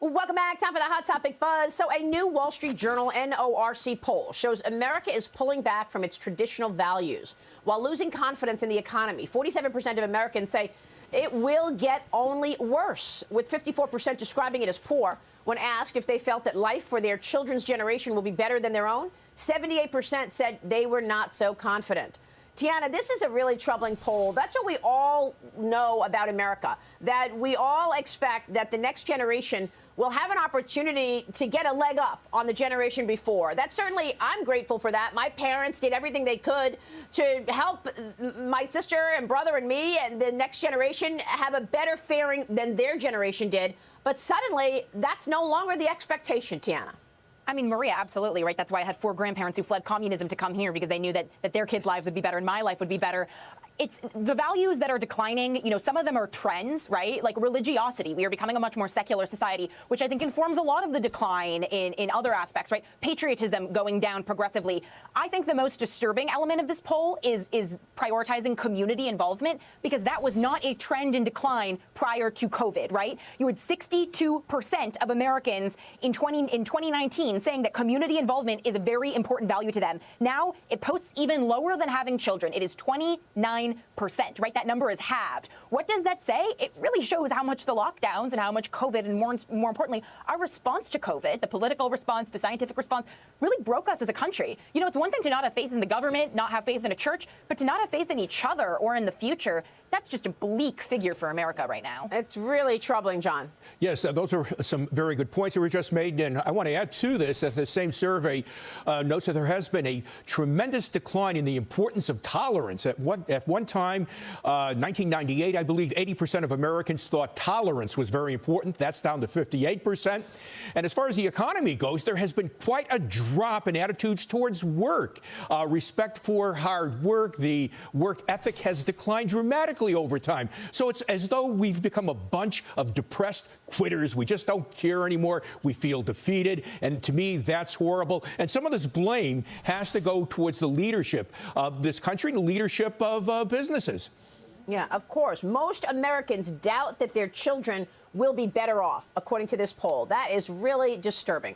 Welcome back. Time for the Hot Topic Buzz. So a new Wall Street Journal NORC poll shows America is pulling back from its traditional values while losing confidence in the economy. 47% of Americans say it will get only worse, with 54% describing it as poor. When asked if they felt that life for their children's generation will be better than their own, 78% said they were not so confident. Tiana, this is a really troubling poll. That's what we all know about America, that we all expect that the next generation will have an opportunity to get a leg up on the generation before. That's certainly, I'm grateful for that. My parents did everything they could to help my sister and brother and me and the next generation have a better faring than their generation did. But suddenly, that's no longer the expectation, Tiana. I mean, Maria, absolutely, right? That's why I had 4 grandparents who fled communism to come here because they knew that their kids' lives would be better and my life would be better. It's the values that are declining. You know, some of them are trends, right? Like religiosity. We are becoming a much more secular society, which I think informs a lot of the decline in other aspects, right? Patriotism going down progressively. I think the most disturbing element of this poll is prioritizing community involvement, because that was not a trend in decline prior to COVID, right? You had 62% of Americans in 2019 saying that community involvement is a very important value to them. Now it posts even lower than having children. It is 29%, right? That number is halved. What does that say? It really shows how much the lockdowns and how much COVID, and more importantly, our response to COVID, the political response, the scientific response, really broke us as a country. You know, it's one thing to not have faith in the government, not have faith in a church, but to not have faith in each other or in the future. That's just a bleak figure for America right now. It's really troubling, John. Yes, those are some very good points that were just made. And I want to add to this that the same survey notes that there has been a tremendous decline in the importance of tolerance. At one time, 1998, I believe 80% of Americans thought tolerance was very important. That's down to 58%. And as far as the economy goes, there has been quite a drop in attitudes towards work. Respect for hard work, the work ethic has declined dramatically over time. So it's as though we've become a bunch of depressed quitters. We just don't care anymore. We feel defeated. And to me, that's horrible. And some of this blame has to go towards the leadership of this country, the leadership of businesses. Yeah, of course. Most Americans doubt that their children will be better off, according to this poll. That is really disturbing.